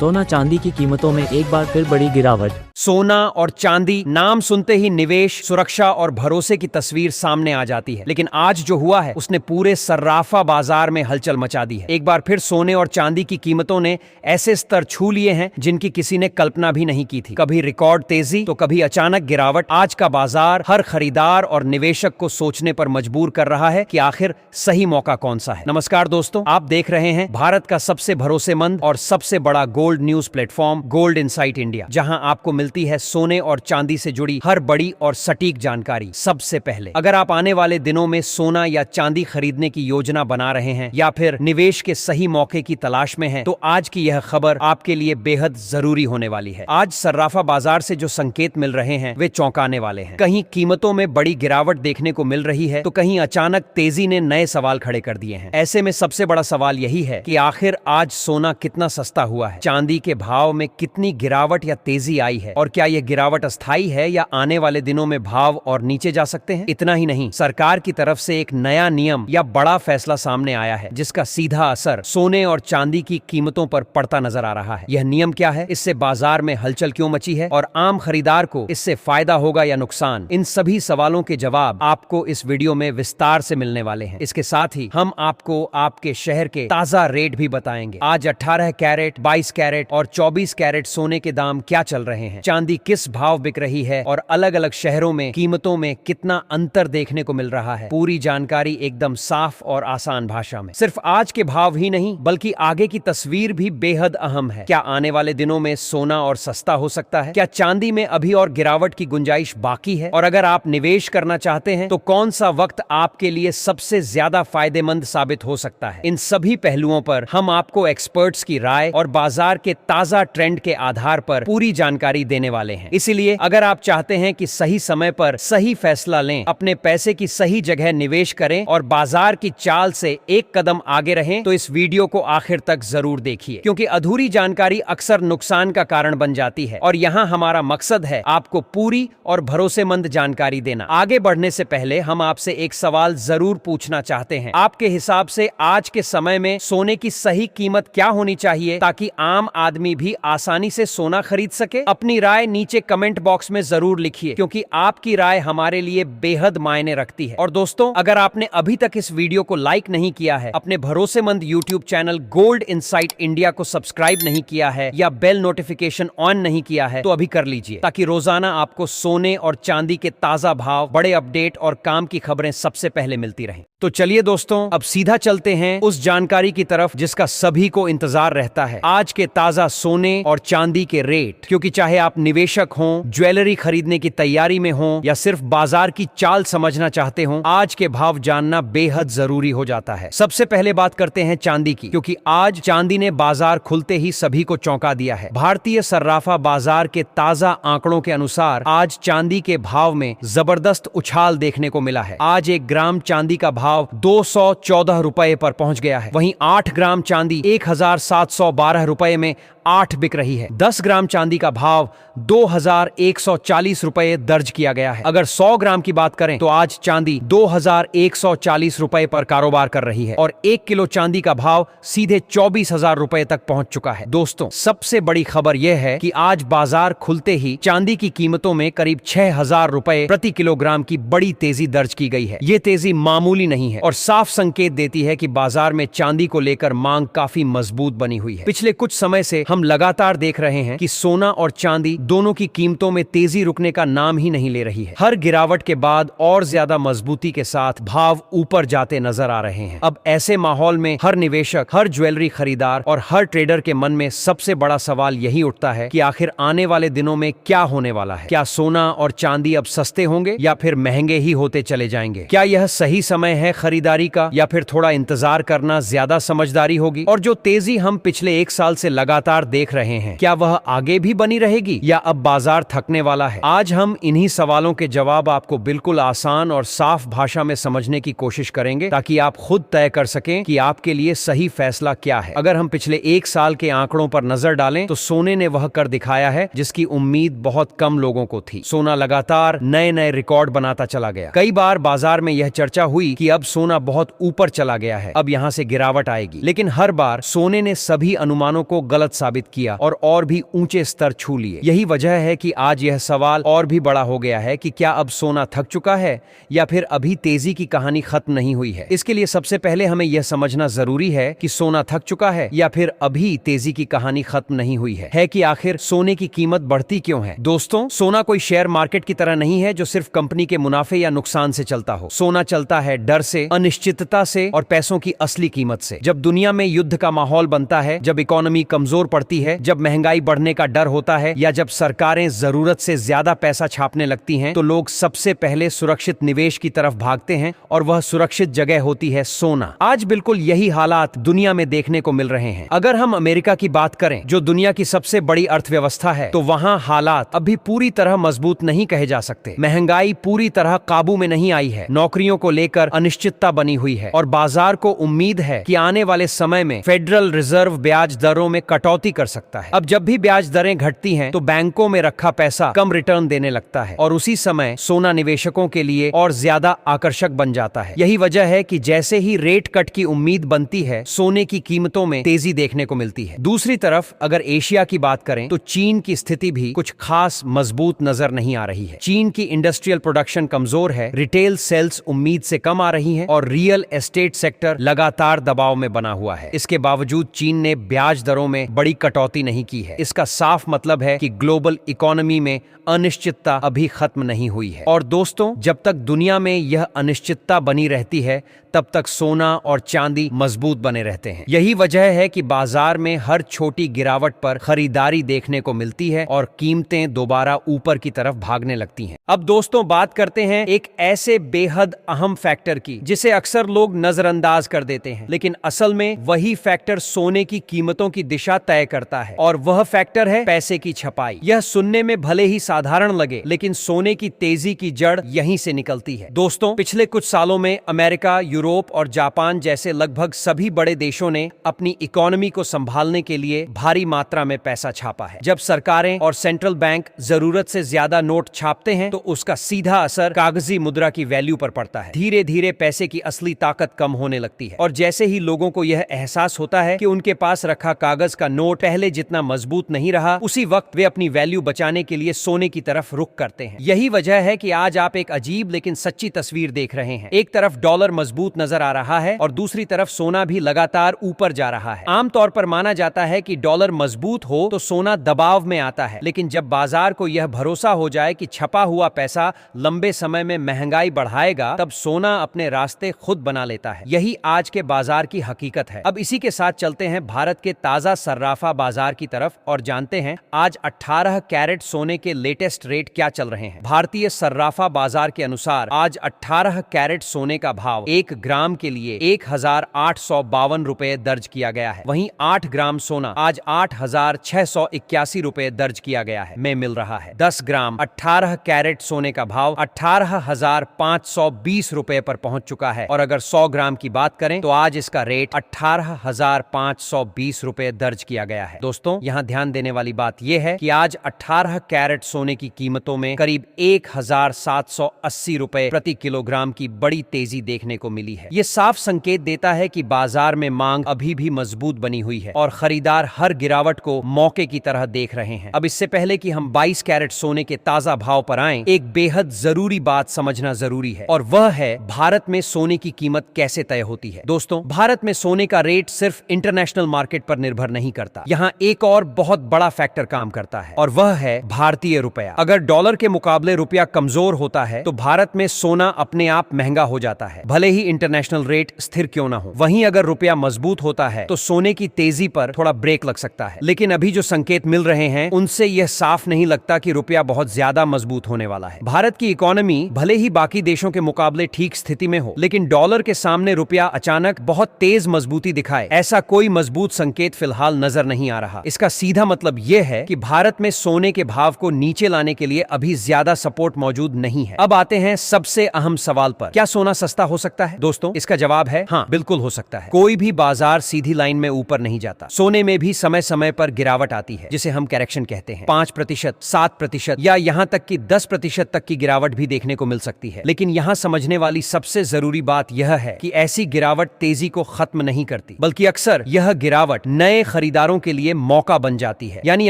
सोना चांदी की कीमतों में एक बार फिर बड़ी गिरावट। सोना और चांदी नाम सुनते ही निवेश, सुरक्षा और भरोसे की तस्वीर सामने आ जाती है, लेकिन आज जो हुआ है उसने पूरे सर्राफा बाजार में हलचल मचा दी है। एक बार फिर सोने और चांदी की कीमतों ने ऐसे स्तर छू लिए हैं जिनकी किसी ने कल्पना भी नहीं की थी। कभी रिकॉर्ड तेजी तो कभी अचानक गिरावट। आज का बाजार हर खरीदार और निवेशक को सोचने पर मजबूर कर रहा है कि आखिर सही मौका कौन सा है। नमस्कार दोस्तों, आप देख रहे हैं भारत का सबसे भरोसेमंद और सबसे बड़ा gold news platform gold insight India, जहां आपको मिलती है सोने और चांदी से जुड़ी हर बड़ी और सटीक जानकारी सबसे पहले। अगर आप आने वाले दिनों में सोना या चांदी खरीदने की योजना बना रहे हैं या फिर निवेश के सही मौके की तलाश में हैं, तो आज की यह खबर आपके लिए बेहद जरूरी होने वाली है। आज सर्राफा बाजार से जो संकेत मिल रहे हैं वे चौंकाने वाले हैं। कहीं कीमतों में बड़ी गिरावट देखने को मिल रही है तो कहीं अचानक तेजी ने नए सवाल खड़े कर दिए हैं। ऐसे में सबसे बड़ा सवाल यही है कि आखिर आज सोना कितना सस्ता हुआ है, चांदी के भाव में कितनी गिरावट या तेजी आई है, और क्या यह गिरावट अस्थायी है या आने वाले दिनों में भाव और नीचे जा सकते हैं। इतना ही नहीं, सरकार की तरफ से एक नया नियम या बड़ा फैसला सामने आया है जिसका सीधा असर सोने और चांदी की कीमतों पर पड़ता नजर आ रहा है। यह नियम क्या है, इससे बाजार में हलचल क्यों मची है और आम खरीदार को इससे फायदा होगा या नुकसान, इन सभी सवालों के जवाब आपको इस वीडियो में विस्तार से मिलने वाले हैं। इसके साथ ही हम आपको आपके शहर के ताजा रेट भी बताएंगे। आज 18 कैरेट, 22 कैरेट और 24 कैरेट सोने के दाम क्या चल रहे हैं, चांदी किस भाव बिक रही है और अलग अलग शहरों में कीमतों में कितना अंतर देखने को मिल रहा है। पूरी जानकारी एकदम साफ और आसान भाषा में। सिर्फ आज के भाव ही नहीं बल्कि आगे की तस्वीर भी बेहद अहम है। क्या आने वाले दिनों में सोना और सस्ता हो सकता है? क्या चांदी में अभी और गिरावट की गुंजाइश बाकी है? और अगर आप निवेश करना चाहते हैं तो कौन सा वक्त आपके लिए सबसे ज्यादा फायदेमंद साबित हो सकता है? इन सभी पहलुओं पर हम आपको एक्सपर्ट्स की राय और बाजार के ताजा ट्रेंड के आधार पर पूरी जानकारी देने वाले हैं। इसीलिए अगर आप चाहते हैं कि सही समय पर सही फैसला लें, अपने पैसे की सही जगह निवेश करें और बाजार की चाल से एक कदम आगे रहें, तो इस वीडियो को आखिर तक जरूर देखिए, क्योंकि अधूरी जानकारी अक्सर नुकसान का कारण बन जाती है और यहाँ हमारा मकसद है आपको पूरी और भरोसेमंद जानकारी देना। आगे बढ़ने से पहले हम आपसे एक सवाल जरूर पूछना चाहते हैं। आपके हिसाब से आज के समय में सोने की सही कीमत क्या होनी चाहिए ताकि आम आदमी भी आसानी से सोना खरीद सके? अपनी राय नीचे कमेंट बॉक्स में जरूर लिखिए, क्योंकि आपकी राय हमारे लिए बेहद मायने रखती है। और दोस्तों, अगर आपने अभी तक इस वीडियो को लाइक नहीं किया है, अपने भरोसेमंद YouTube channel gold insight India को सब्सक्राइब नहीं किया है या बेल नोटिफिकेशन ऑन नहीं किया है, तो अभी कर लीजिए, ताकि रोजाना आपको सोने और चांदी के ताजा भाव, बड़े अपडेट और काम की खबरें सबसे पहले मिलती रहें। तो चलिए दोस्तों, अब सीधा चलते हैं उस जानकारी की तरफ जिसका सभी को इंतजार रहता है, आज के ताजा सोने और चांदी के रेट। क्योंकि चाहे आप निवेशक हों, ज्वेलरी खरीदने की तैयारी में हों या सिर्फ बाजार की चाल समझना चाहते हों, आज के भाव जानना बेहद जरूरी हो जाता है। सबसे पहले बात करते हैं चांदी की, क्योंकि आज चांदी ने बाजार खुलते ही सभी को चौंका दिया है। भारतीय सर्राफा बाजार के ताजा आंकड़ों के अनुसार आज चांदी के भाव में जबरदस्त उछाल देखने को मिला है। आज 1 ग्राम चांदी का भाव 214 रुपए पर पहुंच गया है। वहीं 8 ग्राम चांदी 1712 रुपए में 8 बिक रही है। 10 ग्राम चांदी का भाव 2140 रुपए दर्ज किया गया है। अगर 100 ग्राम की बात करें तो आज चांदी 2140 रुपए पर कारोबार कर रही है और 1 किलो चांदी का भाव सीधे 24,000 रुपए तक पहुंच चुका है। दोस्तों, सबसे बड़ी खबर यह है कि आज बाजार खुलते ही चांदी की कीमतों में करीब 6,000 रुपए प्रति किलोग्राम की बड़ी तेजी दर्ज की गई है। ये तेजी मामूली नहीं है और साफ संकेत देती है कि बाजार में चांदी को लेकर मांग काफी मजबूत बनी हुई है। पिछले कुछ समय से हम लगातार देख रहे हैं कि सोना और चांदी दोनों की कीमतों में तेजी रुकने का नाम ही नहीं ले रही है। हर गिरावट के बाद और ज्यादा मजबूती के साथ भाव ऊपर जाते नजर आ रहे हैं। अब ऐसे माहौल में हर निवेशक, हर ज्वेलरी खरीदार और हर ट्रेडर के मन में सबसे बड़ा सवाल यही उठता है कि आखिर आने वाले दिनों में क्या होने वाला है। क्या सोना और चांदी अब सस्ते होंगे या फिर महंगे ही होते चले जाएंगे? क्या यह सही समय है खरीदारी का या फिर थोड़ा इंतजार करना ज्यादा समझदारी होगी? और जो तेजी हम पिछले 1 साल से लगातार देख रहे हैं, क्या वह आगे भी बनी रहेगी रहेगी या अब बाजार थकने वाला है? आज हम इन्हीं सवालों के जवाब आपको बिल्कुल आसान और साफ भाषा में समझने की कोशिश करेंगे, ताकि आप खुद तय कर सकें कि आपके लिए सही फैसला क्या है। अगर हम पिछले 1 साल के आंकड़ों पर नजर डालें तो सोने ने वह कर दिखाया है जिसकी उम्मीद बहुत कम लोगों को थी। सोना लगातार नए नए रिकॉर्ड बनाता चला गया। कई बार बाजार में यह चर्चा हुई कि अब सोना बहुत ऊपर चला गया है, अब यहां से गिरावट आएगी। लेकिन हर बार सोने ने सभी अनुमानों को गलत साबित किया और भी ऊंचे स्तर छू लिए। यही वजह है कि आज यह सवाल और भी बड़ा हो गया है कि क्या अब सोना थक चुका है या फिर अभी तेजी की कहानी खत्म नहीं हुई है। इसके लिए सबसे पहले हमें यह समझना जरूरी है कि सोना थक चुका है या फिर अभी तेजी की कहानी खत्म नहीं हुई है कि आखिर सोने की कीमत बढ़ती क्यों है। दोस्तों, सोना कोई शेयर मार्केट की तरह नहीं है जो सिर्फ कंपनी के मुनाफे या नुकसान से चलता हो। सोना चलता है डर से, अनिश्चितता से और पैसों की असली कीमत से। जब दुनिया में युद्ध का माहौल बनता है, जब इकोनॉमी कमजोर पड़ती है, जब महंगाई बढ़ने का डर होता है या जब सरकारें जरूरत से ज्यादा पैसा छापने लगती हैं, तो लोग सबसे पहले सुरक्षित निवेश की तरफ भागते हैं और वह सुरक्षित जगह होती है सोना। आज बिल्कुल यही हालात दुनिया में देखने को मिल रहे हैं। अगर हम अमेरिका की बात करें, जो दुनिया की सबसे बड़ी अर्थव्यवस्था है, तो वहां हालात अभी पूरी तरह मजबूत नहीं कहे जा सकते। महंगाई पूरी तरह काबू में नहीं आई है, नौकरियों को लेकर अनिश्चितता बनी हुई है और बाजार को उम्मीद है कि आने वाले समय में फेडरल रिजर्व ब्याज दरों में कटौती कर सकता है। अब जब भी ब्याज दरें घटती हैं, तो बैंकों में रखा पैसा कम रिटर्न देने लगता है और उसी समय सोना निवेशकों के लिए और ज्यादा आकर्षक बन जाता है। यही वजह है कि जैसे ही रेट कट की उम्मीद बनती है, सोने की कीमतों में तेजी देखने को मिलती है। दूसरी तरफ अगर एशिया की बात करें तो चीन की स्थिति भी कुछ खास मजबूत नजर नहीं आ रही है। चीन की इंडस्ट्रियल प्रोडक्शन कमजोर है, रिटेल सेल्स उम्मीद से कम आ रही हैं और रियल एस्टेट सेक्टर लगातार दबाव में बना हुआ है। इसके बावजूद चीन ने ब्याज दरों में बड़ी कटौती नहीं की है। इसका साफ मतलब है कि ग्लोबल इकोनॉमी में अनिश्चितता अभी खत्म नहीं हुई है। और दोस्तों, जब तक दुनिया में यह अनिश्चितता बनी रहती है, तब तक सोना और चांदी मजबूत बने रहते हैं। यही वजह है कि बाजार में हर छोटी गिरावट पर खरीदारी देखने को मिलती है और कीमतें दोबारा ऊपर की तरफ भागने लगती हैं। अब दोस्तों, बात करते हैं एक ऐसे बेहद अहम फैक्टर की जिसे अक्सर लोग नजरअंदाज कर देते हैं, लेकिन असल में वही फैक्टर सोने की कीमतों की दिशा तय करता है और वह फैक्टर है पैसे की छपाई। यह सुनने में भले ही साधारण लगे, लेकिन सोने की तेजी की जड़ यहीं से निकलती है। दोस्तों, पिछले कुछ सालों में अमेरिका, यूरोप और जापान जैसे लगभग सभी बड़े देशों ने अपनी इकोनॉमी को संभालने के लिए भारी मात्रा में पैसा छापा है। जब सरकारें और सेंट्रल बैंक जरूरत से ज्यादा नोट छापते हैं, तो उसका सीधा असर कागजी मुद्रा की वैल्यू पर पड़ता है। धीरे धीरे पैसे की असली ताकत कम होने लगती है और जैसे ही लोगों को यह एहसास होता है कि उनके पास रखा कागज का नोट पहले जितना मजबूत नहीं रहा, उसी वक्त वे अपनी वैल्यू बचाने के लिए सोने की तरफ रुख करते हैं। यही वजह है कि आज आप एक अजीब लेकिन सच्ची तस्वीर देख रहे हैं। एक तरफ डॉलर मजबूत नजर आ रहा है और दूसरी तरफ सोना भी लगातार ऊपर जा रहा है। आमतौर पर माना जाता है कि डॉलर मजबूत हो तो सोना दबाव में आता है, लेकिन जब बाजार को यह भरोसा हो जाए कि छपा हुआ पैसा लंबे समय में महंगाई बढ़ाएगा, तब सोना अपने रास्ते खुद बना लेता है। यही आज के बाजार की हकीकत है। अब इसी के साथ चलते हैं भारत के ताजा सर्राफा बाजार की तरफ और जानते हैं आज 18 कैरेट सोने के लेटेस्ट रेट क्या चल रहे हैं। भारतीय सर्राफा बाजार के अनुसार आज 18 कैरेट सोने का भाव 1 ग्राम के लिए 1852 रुपए दर्ज किया गया है। वहीं 8 ग्राम सोना आज 8681 रुपए दर्ज किया गया है में मिल रहा है। 10 ग्राम 18 कैरेट सोने का भाव 18,520 रुपए पर पहुंच चुका है और अगर 100 ग्राम की बात करें तो आज इसका रेट 18,520 रुपए दर्ज किया गया है। दोस्तों, यहां ध्यान देने वाली बात यह है कि आज 18 कैरेट सोने की कीमतों में करीब 1,780 रुपए प्रति किलोग्राम की बड़ी तेजी देखने को मिली है। ये साफ संकेत देता है कि बाजार में मांग अभी भी मजबूत बनी हुई है और खरीदार हर गिरावट को मौके की तरह देख रहे हैं। अब इससे पहले कि हम 22 कैरेट सोने के ताजा भाव पर आएं, एक बेहद जरूरी बात समझना जरूरी है और वह है भारत में सोने की कीमत कैसे तय होती है। दोस्तों, भारत में सोने का रेट सिर्फ इंटरनेशनल मार्केट पर निर्भर नहीं करता। यहाँ एक और बहुत बड़ा फैक्टर काम करता है और वह है भारतीय रुपया। अगर डॉलर के मुकाबले रुपया कमजोर होता है तो भारत में सोना अपने आप महंगा हो जाता है, भले ही इंटरनेशनल रेट स्थिर क्यों ना हो। वहीं अगर रुपया मजबूत होता है तो सोने की तेजी पर थोड़ा ब्रेक लग सकता है, लेकिन अभी जो संकेत मिल रहे हैं उनसे यह साफ नहीं लगता कि रुपया बहुत ज्यादा मजबूत होने वाला है। भारत की इकोनॉमी भले ही बाकी देशों के मुकाबले ठीक स्थिति में हो, लेकिन डॉलर के सामने रुपया अचानक बहुत तेज मजबूती दिखाए, ऐसा कोई मजबूत संकेत फिलहाल नजर नहीं आ रहा। इसका सीधा मतलब यह है कि भारत भारत में सोने के भाव को नीचे लाने के लिए अभी ज्यादा सपोर्ट मौजूद नहीं है। अब आते हैं सबसे अहम सवाल पर, क्या सोना सस्ता हो सकता है? दोस्तों, इसका जवाब है हाँ, बिल्कुल हो सकता है। कोई भी बाजार सीधी लाइन में ऊपर नहीं जाता। सोने में भी समय समय पर गिरावट आती है, जिसे हम करेक्शन कहते हैं। 5%, 7% या यहाँ तक कि 10% तक की गिरावट भी देखने को मिल सकती है। लेकिन यहाँ समझने वाली सबसे जरूरी बात यह है कि ऐसी गिरावट तेजी को खत्म नहीं करती, बल्कि अक्सर यह गिरावट नए खरीदारों के लिए मौका बन जाती है। यानी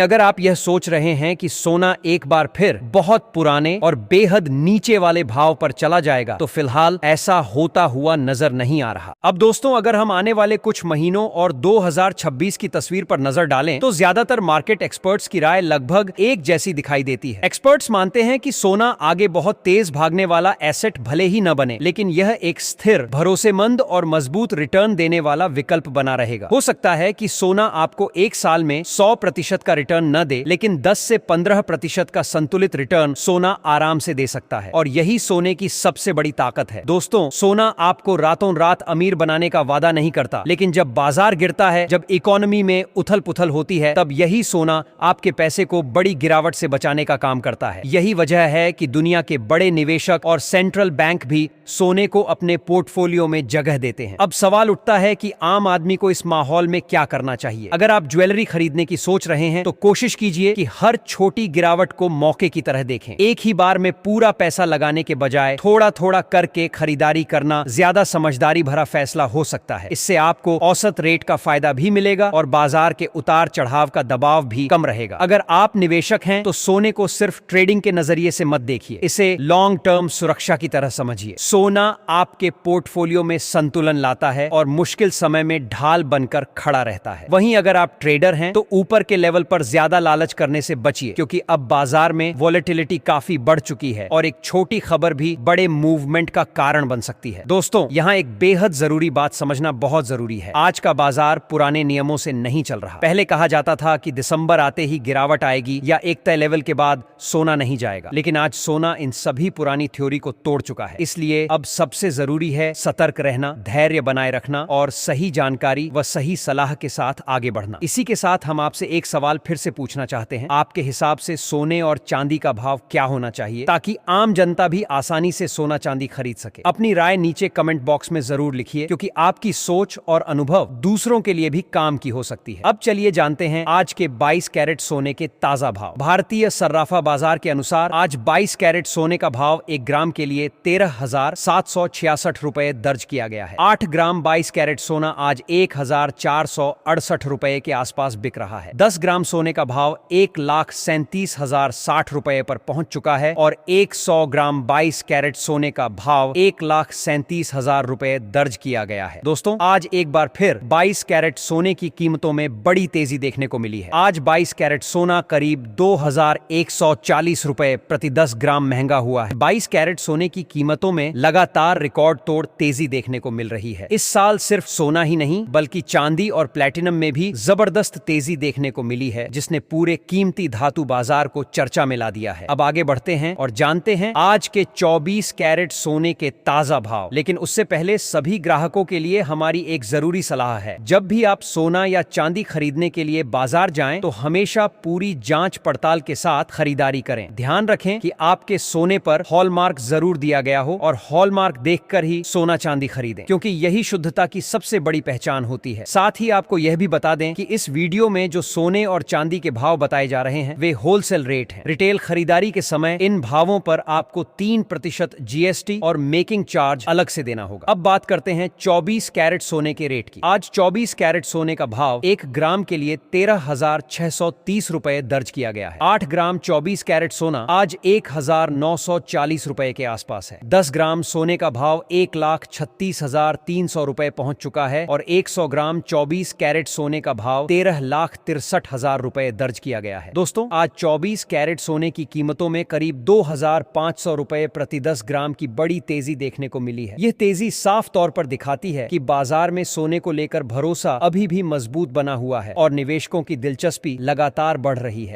अगर आप यह सोच रहे हैं कि सोना एक बार फिर बहुत पुराने और बेहद नीचे वाले भाव पर चला जाएगा, तो फिलहाल ऐसा होता हुआ नजर नहीं आ रहा। अब दोस्तों, अगर हम आने वाले कुछ महीनों और 2026 की तस्वीर पर नजर डालें, तो ज्यादातर मार्केट एक्सपर्ट्स की राय लगभग एक जैसी दिखाई देती है। एक्सपर्ट्स मानते हैं कि सोना आगे बहुत तेज भागने वाला एसेट भले ही न बने, लेकिन यह एक स्थिर, भरोसेमंद और मजबूत रिटर्न देने वाला विकल्प बना रहेगा। हो सकता है कि सोना आपको एक साल में 100% का रिटर्न न दे, लेकिन 10 से 15% का संतुलित रिटर्न सोना आराम से दे सकता है, और यही सोने की सबसे बड़ी ताकत है। दोस्तों, सोना आपको रातों रात अमीर बनाने का वादा नहीं करता, लेकिन जब बाजार गिरता है, जब इकोनॉमी में उथल पुथल होती है, तब यही सोना आपके पैसे को बड़ी गिरावट से बचाने का काम करता है। यही वजह है कि दुनिया के बड़े निवेशक और सेंट्रल बैंक भी सोने को अपने पोर्टफोलियो में जगह देते हैं। अब सवाल उठता है कि आम आदमी को इस माहौल में क्या करना चाहिए। अगर आप ज्वेलरी खरीदने की सोच रहे हैं, तो कोशिश कीजिए कि हर छोटी गिरावट को मौके की तरह देखें। एक ही बार में पूरा पैसा लगाने के बजाय थोड़ा थोड़ा करके खरीदारी करना ज्यादा समझदारी भरा फैसला हो सकता है। इससे आपको औसत रेट का फायदा भी मिलेगा और बाजार के उतार चढ़ाव का दबाव भी कम रहेगा। अगर आप निवेशक हैं, तो सोने को सिर्फ ट्रेडिंग के नजरिए से मत देखिए, इसे लॉन्ग टर्म सुरक्षा की तरह समझिए। सोना आपके पोर्टफोलियो में संतुलन लाता है और मुश्किल समय में ढाल बनकर खड़ा रहता है। वहीं अगर आप ट्रेडर हैं, तो ऊपर के लेवल पर ज्यादा लालच करने से बचिए, क्योंकि अब बाजार में वॉलेटिलिटी काफी बढ़ चुकी है और एक छोटी खबर भी बड़े मूवमेंट का कारण बन सकती है। दोस्तों, यहाँ एक बेहद जरूरी बात समझना बहुत जरूरी है। आज का बाजार पुराने नियमों से नहीं चल रहा। पहले कहा जाता था कि दिसंबर आते ही गिरावट आएगी या एक तय लेवल के बाद सोना नहीं जाएगा, लेकिन आज सोना इन सभी पुरानी थ्योरी को तोड़ चुका है। इसलिए अब सबसे जरूरी है सतर्क रहना, धैर्य बनाए रखना और सही जानकारी व सही सलाह के साथ आगे बढ़ना। इसी के साथ हम आपसे एक सवाल फिर से पूछना चाहते हैं, आपके हिसाब से सोने और चांदी का भाव क्या होना चाहिए, ताकि आम जनता भी आसानी से सोना चांदी खरीद सके। अपनी राय नीचे कमेंट बॉक्स में जरूर लिखिए, क्योंकि आपकी सोच और अनुभव दूसरों के लिए भी काम की हो सकती है। अब चलिए जानते हैं आज के 22 कैरेट सोने के ताजा भाव। भारतीय सर्राफा बाजार के अनुसार आज 22 कैरेट सोने का भाव 1 ग्राम के लिए 13,766 रुपए दर्ज किया गया है। 8 ग्राम 22 कैरेट सोना आज 1,468 रुपए के आसपास बिक रहा है। 10 ग्राम सोने का भाव 1,37,060 रुपए पर पहुंच चुका है और 100 ग्राम 22 कैरेट सोने का भाव 1,37,000 रुपए दर्ज किया गया है। दोस्तों, आज एक बार फिर 22 कैरेट सोने की कीमतों में बड़ी तेजी देखने को मिली है। आज 22 कैरेट सोना करीब 2,140 रुपए प्रति 10 ग्राम महंगा हुआ है। 22 कैरेट सोने की कीमतों में लगातार रिकॉर्ड तोड़ तेजी देखने को मिल रही है। इस साल सिर्फ सोना ही नहीं, बल्कि चांदी और प्लेटिनम में भी जबरदस्त तेजी देखने को मिली है, जिसने पूरे कीमती धातु बाजार को चर्चा में ला दिया है। अब आगे बढ़ते हैं और जानते हैं आज के 24 कैरेट सोने के ताजा भाव। लेकिन उससे पहले सभी ग्राहकों के लिए हमारी एक जरूरी सलाह है, जब भी आप सोना या चांदी खरीदने के लिए बाजार जाएं, तो हमेशा पूरी जांच पड़ताल के साथ खरीदारी करें। ध्यान रखें कि आपके सोने पर हॉलमार्क जरूर दिया गया हो और हॉलमार्क देखकर ही सोना चांदी खरीदें, क्योंकि यही शुद्धता की सबसे बड़ी पहचान होती है। साथ ही आपको यह भी बता दें कि इस वीडियो में जो सोने और चांदी के भाव बताए जा रहे हैं, वे होलसेल रेट हैं। रिटेल खरीदारी के समय इन भावों पर आपको 3% GST और मेकिंग चार्ज अलग से देना होगा। अब बात करते हैं 24 कैरेट सोने के रेट की। आज 24 कैरेट सोने का भाव 1 ग्राम के लिए 13,630 रुपए दर्ज किया गया है। 8 ग्राम 24 कैरेट सोना आज 1,940 रुपए के आसपास है। 10 ग्राम सोने का भाव 1,36,300 रुपए पहुंच चुका है और 100 ग्राम 24 कैरेट सोने का भाव 13,63,000 रुपए दर्ज किया गया है। दोस्तों, आज 24 कैरेट सोने की कीमतों में करीब 2,500 रुपए प्रति 10 ग्राम की बड़ी तेजी देखने को मिली है। यह तेजी साफ तौर पर दिखाती है कि बाजार में सोने को लेकर भरोसा अभी भी मजबूत बना हुआ है और निवेशकों की दिलचस्पी लगातार बढ़ रही है।